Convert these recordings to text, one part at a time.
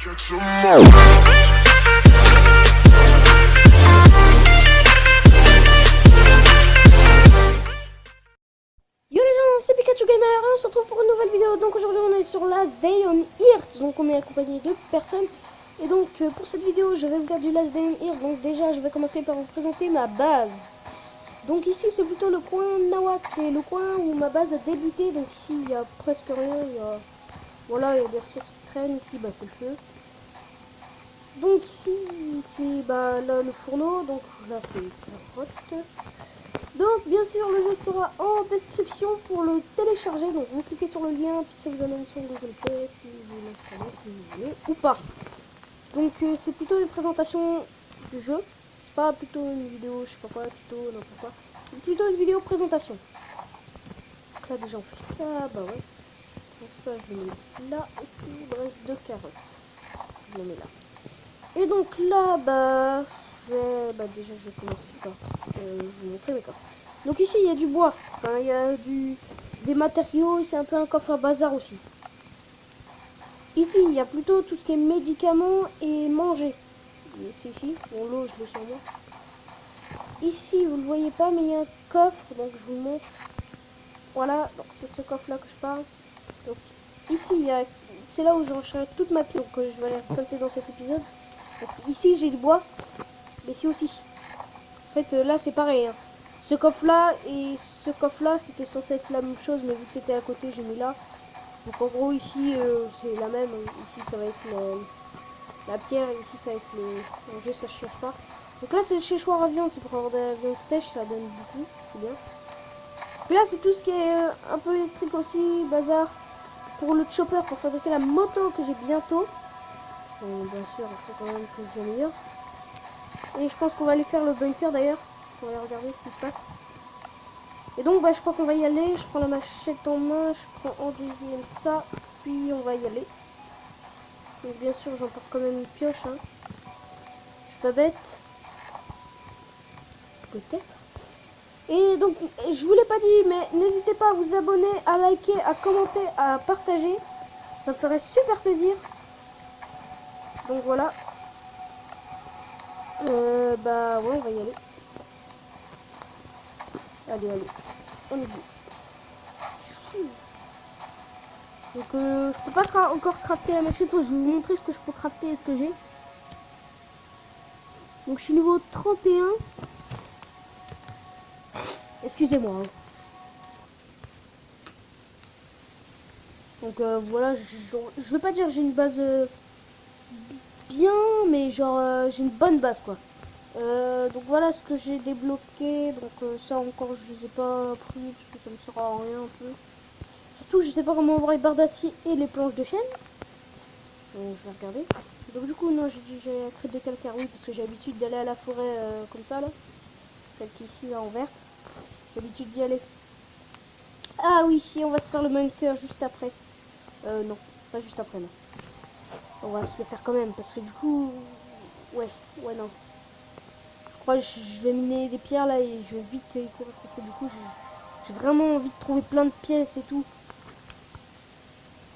Yo les gens, c'est Pikachu Gamer, on se retrouve pour une nouvelle vidéo. Donc aujourd'hui on est sur Last Day on Earth, donc on est accompagné de personnes. Et donc pour cette vidéo je vais vous faire du Last Day on Earth. Donc déjà je vais commencer par vous présenter ma base. Donc ici c'est plutôt le coin Nawak, c'est le coin où ma base a débuté. Donc ici il n'y a presque rien, voilà, il y a des ressources qui traînent, ici bah, c'est le feu. Donc ici c'est bah, là le fourneau, donc là c'est la grotte. Donc bien sûr le jeu sera en description pour le télécharger, donc vous cliquez sur le lien puis ça vous amène sur Google Play puis vous l'installez si vous voulez ou pas. Donc c'est plutôt une présentation du jeu, c'est pas plutôt une vidéo je sais pas quoi, tuto, n'importe quoi, c'est plutôt une vidéo présentation. Donc là déjà on fait ça, bah ouais, donc ça je le mets là et puis il me reste 2 carottes, je le mets là. Et donc là bah déjà je vais commencer par vous montrer mes coffres. Donc ici il y a du bois, enfin, il y a des matériaux, c'est un peu un coffre à bazar aussi. Ici il y a plutôt tout ce qui est médicaments et manger. Mais c'est ici, bon l'eau je l'ai sur moi. Ici vous ne le voyez pas mais il y a un coffre, donc je vous le montre. Voilà, donc c'est ce coffre là que je parle. Donc ici c'est là où je recharge toute ma pile, donc je vais aller récolter dans cet épisode. Parce qu'ici j'ai du bois, mais ici aussi. En fait là c'est pareil. Hein. Ce coffre là et ce coffre là c'était censé être la même chose, mais vu que c'était à côté j'ai mis là. Donc en gros ici c'est la même. Ici ça va être la pierre et ici ça va être le manger, ça je cherche pas. Donc là c'est le séchoir à viande, c'est pour avoir de la viande sèche, ça donne beaucoup, c'est bien. Puis là c'est tout ce qui est un peu électrique aussi, bazar. Pour le chopper, pour fabriquer la moto que j'ai bientôt. Bien sûr il faut quand même que je l'améliore. Et je pense qu'on va aller faire le bunker d'ailleurs. On va aller regarder ce qui se passe. Et donc bah, je crois qu'on va y aller. Je prends la machette en main. Je prends en deuxième ça. Puis on va y aller. Donc bien sûr j'emporte quand même une pioche. Hein. Je suis pas bête. Peut-être. Et donc je vous l'ai pas dit mais n'hésitez pas à vous abonner, à liker, à commenter, à partager. Ça me ferait super plaisir. Donc voilà. Bah ouais on va y aller. Allez, on y va. Donc je peux pas encore crafter la machine, je vais vous montrer ce que je peux crafter et ce que j'ai. Donc je suis niveau 31. Excusez-moi. Hein. Donc voilà, je veux pas dire j'ai une base bien, mais genre j'ai une bonne base quoi. Donc voilà ce que j'ai débloqué. Donc ça encore je les ai pas pris parce que ça me sert à rien un peu. Surtout je sais pas comment avoir les barres d'acier et les planches de chaîne. Je vais regarder. Donc du coup non j'ai dit j'ai la crête de calcaire oui parce que j'ai l'habitude d'aller à la forêt comme ça là. Celle qui est ici là en verte. J'ai l'habitude d'y aller. Ah oui si on va se faire le bunker juste après. Non, pas juste après non. On va se le faire quand même parce que du coup ouais non. Je crois que je vais miner des pierres là et je vais vite y courir parce que du coup j'ai vraiment envie de trouver plein de pièces et tout.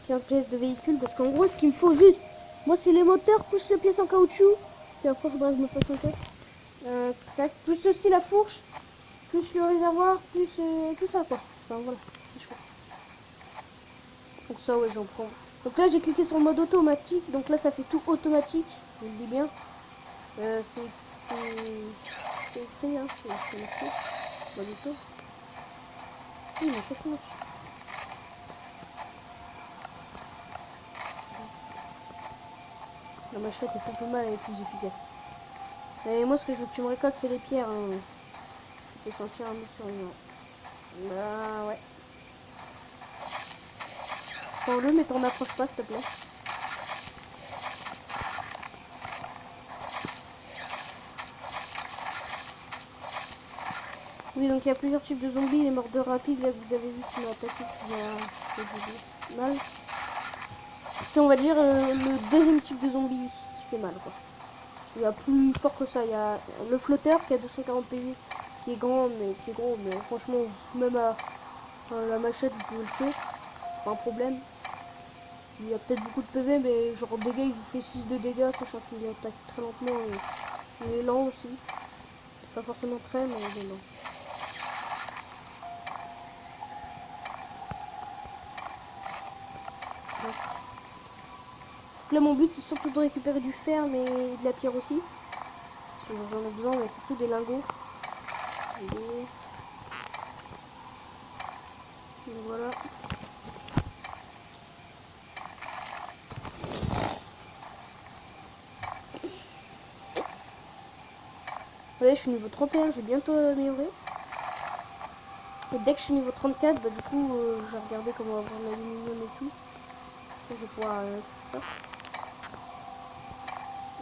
Plein de pièces de véhicules parce qu'en gros ce qu'il me faut juste, moi c'est les moteurs plus les pièces en caoutchouc. Puis après il faudra que je me fasse un tête. Plus aussi la fourche, plus le réservoir, plus tout ça quoi. Enfin voilà, c'est chouette. Donc ça ouais j'en prends. Donc là j'ai cliqué sur le mode automatique, donc là ça fait tout automatique, je le dis bien. C'est écrit hein, c'est écrit. Mode auto. Oui mais qu'est-ce que marche. La machette est un peu mal, elle est plus efficace. Et moi ce que je veux que tu me récoltes c'est les pierres. Hein. Je peux sentir un mec sur les mains. Bah ouais. Prends-le mais t'en approches pas s'il te plaît. Oui donc il y a plusieurs types de zombies, les mordeurs rapides là que vous avez vu qui m'a attaqué qui m'a fait mal. C'est on va dire le deuxième type de zombie qui fait mal quoi. Il y a plus fort que ça, il y a le flotteur qui a 240 PV qui est grand mais franchement même à la machette vous pouvez le tuer, c'est pas un problème. Il y a peut-être beaucoup de PV, mais genre dégâts, il vous fait 6 de dégâts, sachant qu'il attaque très lentement et il est lent aussi. Pas forcément très, mais il est lent. Donc là, mon but, c'est surtout de récupérer du fer, mais de la pierre aussi. J'en ai besoin, mais surtout des lingots. Et voilà. Ouais, je suis niveau 31, je vais bientôt améliorer. Et dès que je suis niveau 34, bah du coup, je vais regarder comment avoir l'aluminium et tout. Je vais pouvoir faire ça.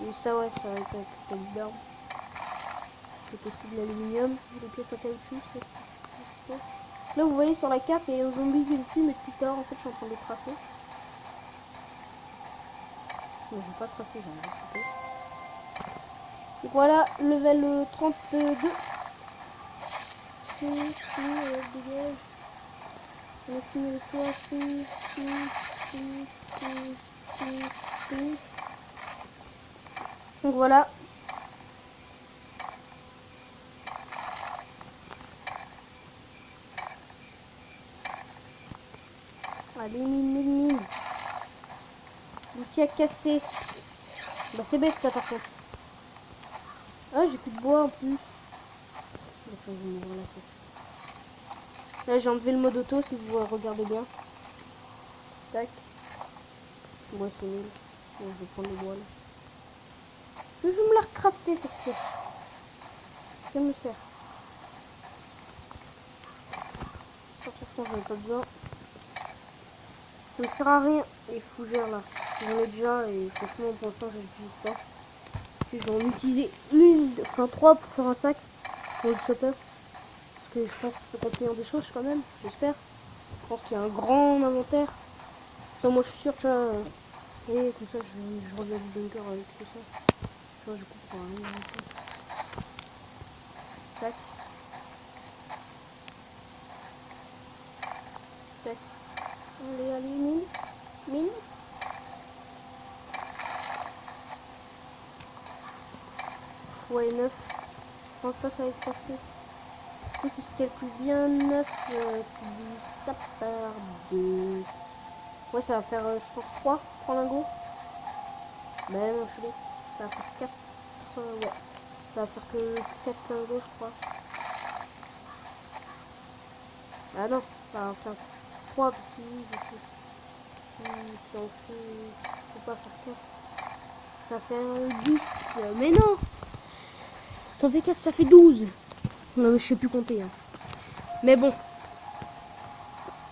Et ça, ouais, ça va être avec le calibre. C'est aussi de l'aluminium, des pièces à caoutchouc, ça. Là, vous voyez sur la carte, il y a un zombie qui me tue, mais depuis tard, en fait, je suis en train de le tracer. Mais je vais pas tracer, j'ai envie de. Donc voilà, level 32. Dégage. On a fini le toit. Donc voilà. Allez, mine. L'outil à casser. Bah c'est bête ça par contre. Ah, j'ai plus de bois en plus. Là j'ai enlevé le mode auto si vous regardez bien. Tac. Bois c'est nul. Bon, je vais prendre le bois là. Je vais me la recrafter cette pioche. Ça me sert. Ça franchement j'en ai pas besoin. Ça me sert à rien les fougères là. J'en ai déjà et franchement pour l'instant je n'utilise pas. Puis je vais en utiliser enfin 3 pour faire un sac pour le shopper. Parce que je pense qu'il peut contenir des choses quand même, j'espère. Je pense qu'il y a un grand inventaire. Ça moi je suis sûr tu vois. Et comme ça je reviens du bunker avec tout ça. Tu vois je comprends rien. Tac. Tac. Allez, mine. Ouais, 9. Je pense pas que ça va être passé. Du coup, si je calcule bien, 9, tu dis ça par 2. Ouais, ça va faire, je pense, 3 lingots. Ben non, je suis bête. Ça va faire 4. Ouais. Ça va faire que 4 lingots, je crois. Ah non, ça va faire 3 parce que si on fait. Faut pas faire 4. Ça fait 10. Mais non! Si on fait 4, ça fait 12. Non, mais je sais plus compter. Hein. Mais bon.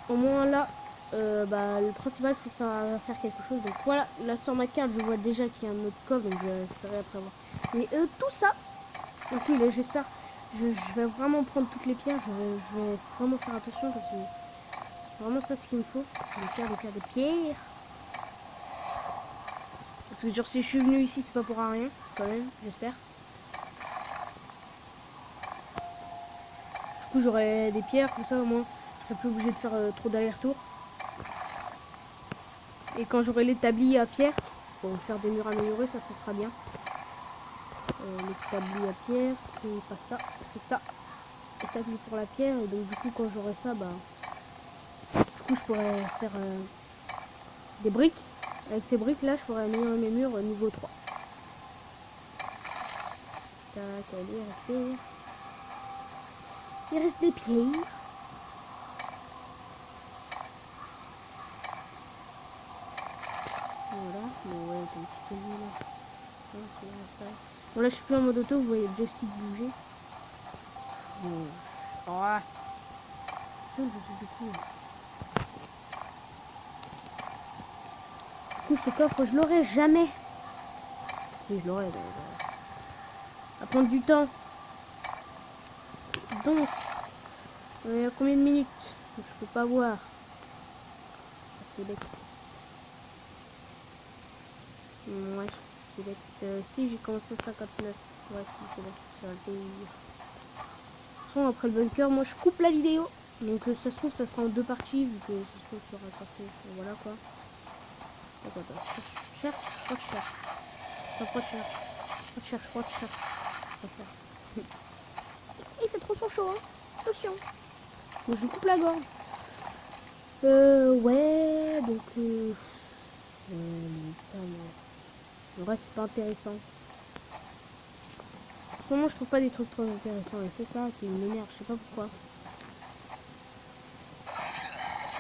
Au moins là, bah, le principal c'est que ça va faire quelque chose. Donc voilà, là sur ma carte, je vois déjà qu'il y a un autre coffre. Donc je vais récupérer après avoir. Mais tout ça. Donc oui, là j'espère. Je vais vraiment prendre toutes les pierres. Je vais vraiment faire attention parce que c'est vraiment ça ce qu'il me faut. Des pierres. Parce que genre si je suis venu ici, c'est pas pour rien. Quand même, j'espère. Du coup j'aurai des pierres, comme ça au moins je serai plus obligé de faire trop d'aller-retour. Et quand j'aurai l'établi à pierre, pour faire des murs améliorés, ça sera bien. L'établi à pierre, c'est pas ça, c'est ça. Établi pour la pierre, et donc du coup quand j'aurai ça, bah du coup je pourrais faire des briques. Avec ces briques là, je pourrais améliorer mes murs niveau 3. Tac, allez, rester. Il reste des pierres. Voilà, bon ouais, un petit peu là. Bon là je suis plus en mode auto, vous voyez le joystick bouger. Oh. Du coup ce coffre je l'aurai jamais. Oui je l'aurai. Ça va prendre du temps. Donc il y a combien de minutes? Je peux pas voir. C'est bête. Ouais, c'est bête. Si j'ai commencé à 59. Ouais, si c'est bête. Ça va le payer. De toute façon, après le bunker, moi je coupe la vidéo. Donc ça se trouve, ça sera en 2 parties, vu que ça se trouve sur un parti. Voilà quoi. Attends. Recherche. Il fait trop son chaud, hein. Attention. Donc, je coupe la gorge. Ouais, donc... ça, mais... En vrai, c'est pas intéressant. En ce moment, je trouve pas des trucs trop intéressants. Et c'est ça qui m'énerve, je sais pas pourquoi.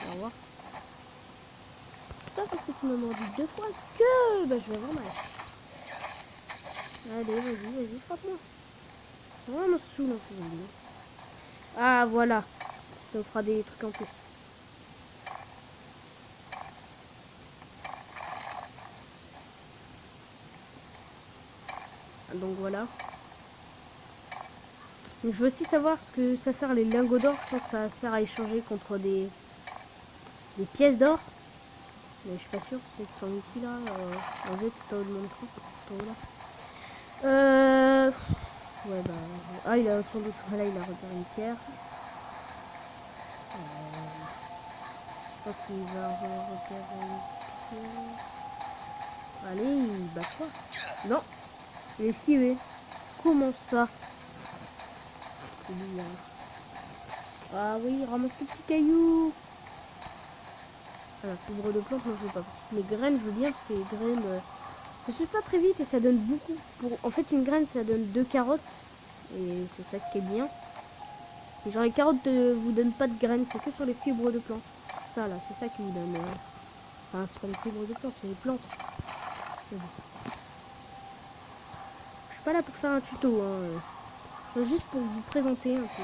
On va voir. C'est pas parce que tu m'as mordu 2 fois que... Bah, je vais avoir mal. Allez, vas-y, frappe-moi. C'est vraiment saoulant, ces zombies. Ah, voilà. Ça fera des trucs en plus. Donc voilà. Donc, je veux aussi savoir ce que ça sert les lingots d'or. Je pense que ça sert à échanger contre des pièces d'or. Mais je suis pas sûr. C'est qui sont ici là. En fait, tout en haut de mon écran. Tout en haut là. Ouais bah. Ah il a sans doute. Voilà il a repéré une pierre. Je pense qu'il va repérer une pierre. Allez, bah quoi. Non. Il a esquivé. Comment ça? Ah oui, ramasse le petit caillou. Alors, fibre de plante, non, je veux pas. Les graines, je veux bien parce que les graines, ça se fait pas très vite et ça donne beaucoup. En fait, une graine, ça donne 2 carottes et c'est ça qui est bien. Et genre, les carottes vous donnent pas de graines, c'est que sur les fibres de plante. Ça là, c'est ça qui vous donne. Enfin, c'est pas les fibres de plante, c'est les plantes. Bon. Je suis pas là pour faire un tuto, hein. C'est juste pour vous présenter un peu.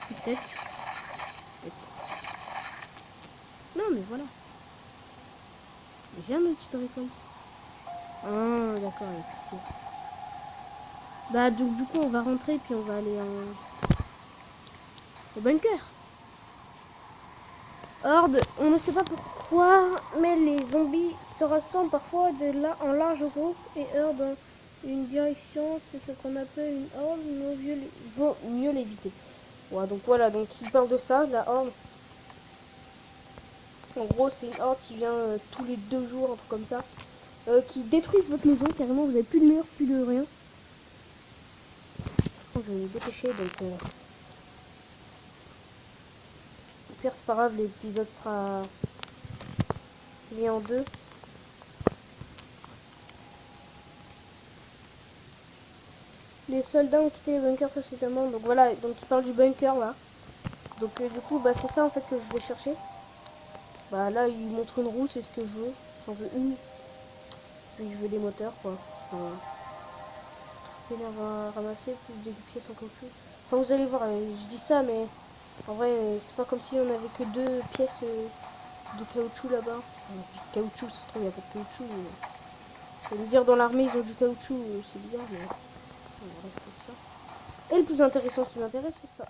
Peut-être. Non, mais voilà. J'ai un outil de récolte. Ah, d'accord. Bah, donc, du coup, on va rentrer puis on va aller au bunker. Horde, on ne sait pas pourquoi, mais les zombies se rassemblent parfois en large groupe et horde dans une direction. C'est ce qu'on appelle une horde. Vaut mieux l'éviter. Ouais, donc voilà, donc il parle de ça, la horde. En gros, c'est une horde qui vient tous les 2 jours, un truc comme ça. Qui détruisent votre maison, carrément, vous n'avez plus de mur, plus de rien. Je vais me dépêcher, donc... Au pire, c'est pas grave, l'épisode sera mis en 2. Les soldats ont quitté les bunkers précédemment, donc voilà, donc il parle du bunker là. Donc du coup, bah c'est ça en fait que je vais chercher. Bah là, il montre une roue, c'est ce que je veux. J'en veux une. Puis je veux des moteurs quoi. Enfin, à ramasser, plus des pièces en caoutchouc. Enfin, vous allez voir, je dis ça, mais en vrai, c'est pas comme si on avait que 2 pièces de caoutchouc là-bas. Caoutchouc, ça se trouve, il n'y a pas de caoutchouc. Je vais me dire, dans l'armée, ils ont du caoutchouc, c'est bizarre, mais... Bref, tout ça. Et le plus intéressant, ce qui m'intéresse, c'est ça.